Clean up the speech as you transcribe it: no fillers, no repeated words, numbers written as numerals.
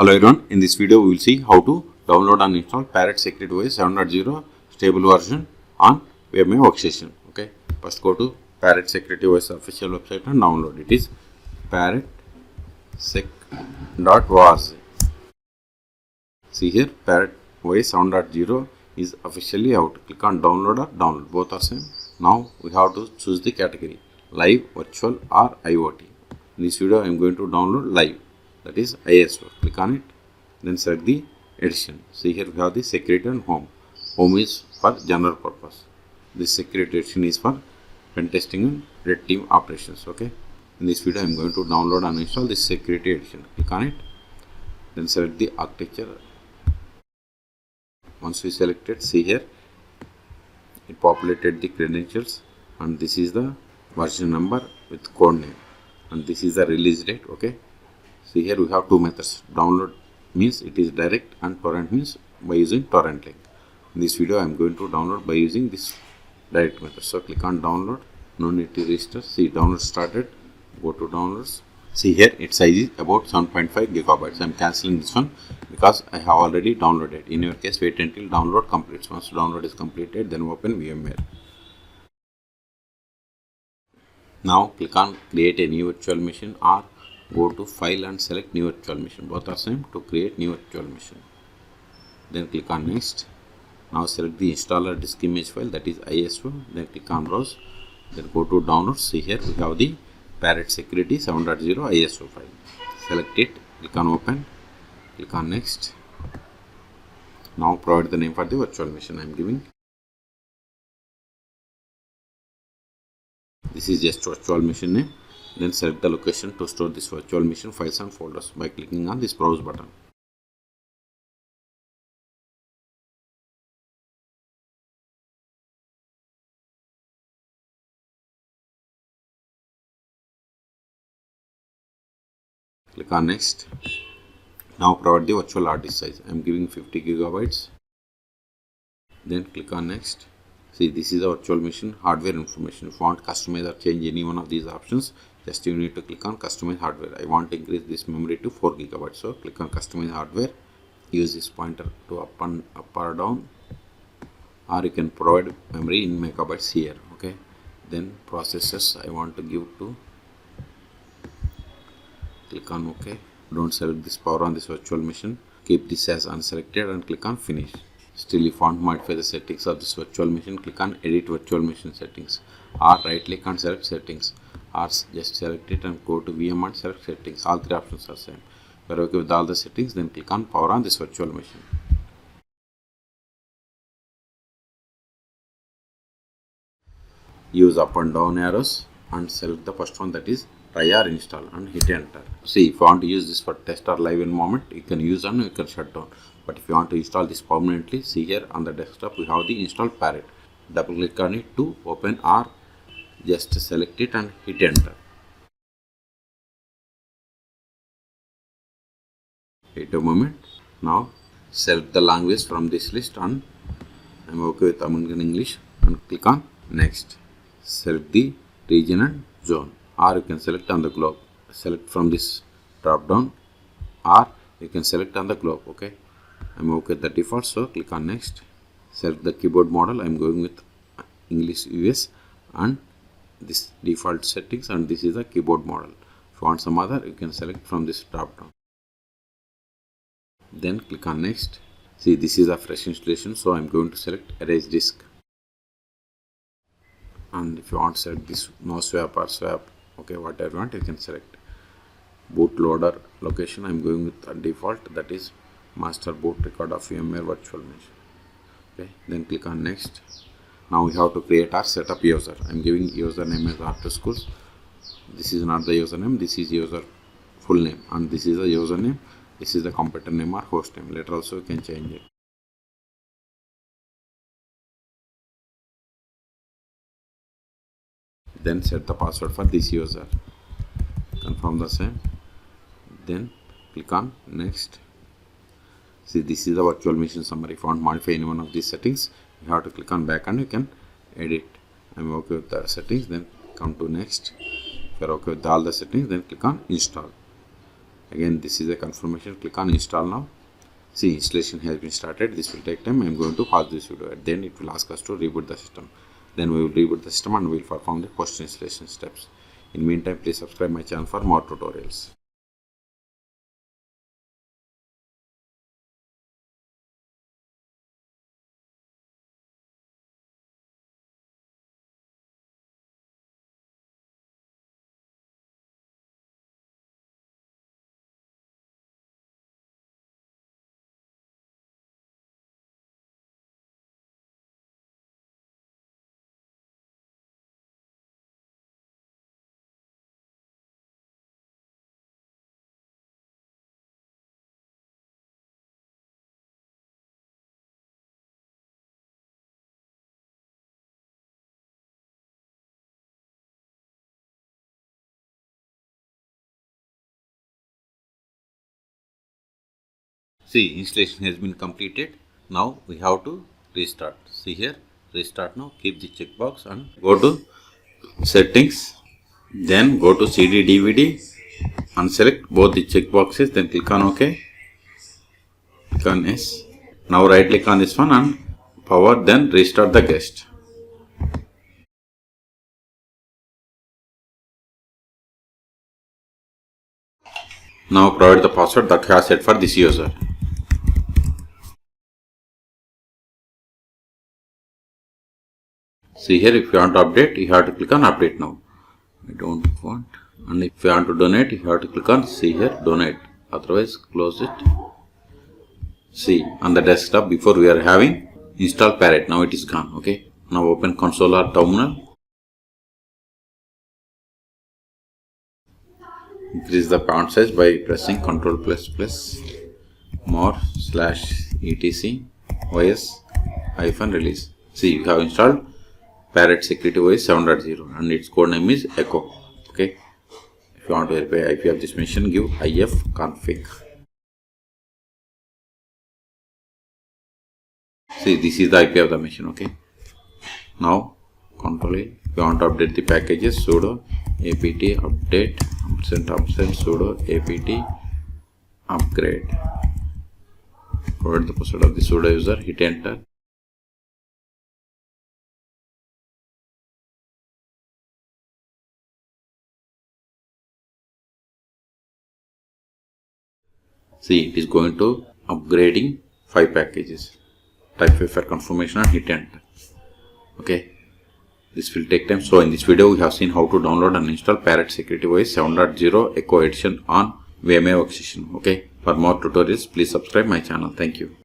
Hello everyone, in this video we will see how to download and install Parrot Security OS 7.0 stable version on VMware workstation. Okay, first go to Parrot Security OS official website and download. It is parrotsec.org. See here, Parrot OS 7.0 is officially out. Click on download or download, both are same. Now we have to choose the category, live, virtual or IoT. In this video I am going to download live, that is ISO. Click on it, then select the edition. See here we have the security and home. Home is for general purpose. This security edition is for pen testing and red team operations. Okay, in this video I am going to download and install this security edition. Click on it, then select the architecture. Once we select it, see here it populated the credentials, and this is the version number with code name, and this is the release date. Okay, see here we have two methods. Download means it is direct and torrent means by using torrent link. In this video I am going to download by using this direct method. So click on download, no need to register. See, download started. Go to downloads. See here its size is about 7.5 gigabytes. I am cancelling this one because I have already downloaded. In your case, wait until download completes. Once download is completed, then open VMware. Now click on create a new virtual machine or go to file and select new virtual machine. Both are same to create new virtual machine. Then click on next. Now select the installer disk image file, that is ISO. Then click on browse. Then go to downloads. See here we have the Parrot Security 7.0 ISO file. Select it. Click on open. Click on next. Now provide the name for the virtual machine I am giving. This is just virtual machine name. Then select the location to store this virtual machine files and folders by clicking on this browse button. Click on next. Now provide the virtual hard disk size. I am giving 50 gigabytes. Then click on next. See, this is the virtual machine hardware information. If you want to customize or change any one of these options, just you need to click on customize hardware. I want to increase this memory to 4 gigabytes. So click on customize hardware. Use this pointer to up or down, or you can provide memory in megabytes here. Okay. Then processors I want to give to. Click on OK. Don't select this power on this virtual machine. Keep this as unselected and click on finish. Still, if you want to modify the settings of this virtual machine, click on edit virtual machine settings, or right click and select settings, or just select it and go to VM and select settings. All three options are same. If you are okay with all the settings, then click on power on this virtual machine. Use up and down arrows and select the first one, that is try or install, and hit enter. See, if you want to use this for test or live environment, you can use and you can shut down. But if you want to install this permanently, see here on the desktop we have the install Parrot. Double click on it to open, or just select it and hit enter. Wait a moment. Now select the language from this list, and I am okay with American English, and click on next. Select the region and zone, or you can select on the globe. Select from this drop down, or you can select on the globe. Okay, I'm okay with the default, so click on next. Select the keyboard model. I'm going with English US and this default settings, and this is the keyboard model. If you want some other, you can select from this drop down. Then click on next. See, this is a fresh installation, so I'm going to select erase disk. And if you want to select this no swap or swap, okay, whatever you want, you can select. Bootloader location I'm going with a default, that is master boot record of VMware virtual machine. Okay, then click on next. Now we have to create our setup user. I'm giving username as after schools. This is not the username, this is user full name, and this is the username. This is the computer name or host name. Later also you can change it. Then set the password for this user. Confirm the same. Then click on next. See, this is the virtual machine summary. If you want to modify any one of these settings, you have to click on back and you can edit. I'm okay with the settings. Then come to next. If you are okay with all the settings, then click on install. Again, this is a confirmation. Click on install now. See, installation has been started. This will take time. I am going to pause this video. At the end, it will ask us to reboot the system. Then we will reboot the system and we will perform the post installation steps. In the meantime, please subscribe my channel for more tutorials. See, installation has been completed. Now we have to restart. See here, restart now. Keep the checkbox and go to settings. Then go to CD DVD and select both the checkboxes. Then click on OK. Click on yes. Now right click on this one and power. Then restart the guest. Now provide the password that you have set for this user. See here, if you want to update, you have to click on update now. I don't want. And if you want to donate, you have to click on see here, donate. Otherwise, close it. See, on the desktop, before we are having install Parrot. Now it is gone. Okay. Now open console or terminal. Increase the font size by pressing Ctrl++ more /etc os-release. See, you have installed Parrot Security OS 7.0 and its code name is Echo. Okay. If you want to verify IP of this machine, give ifconfig. See, this is the IP of the machine. Okay. Now, Ctrl A. If you want to update the packages, sudo apt update & sudo apt upgrade. Provide the password of the sudo user. Hit enter. See, it is going to upgrading 5 packages. Type 5 for confirmation and hit enter. Okay. This will take time. So in this video, we have seen how to download and install Parrot Security OS 7.0 Echo Edition on VMware workstation. Okay. For more tutorials, please subscribe my channel. Thank you.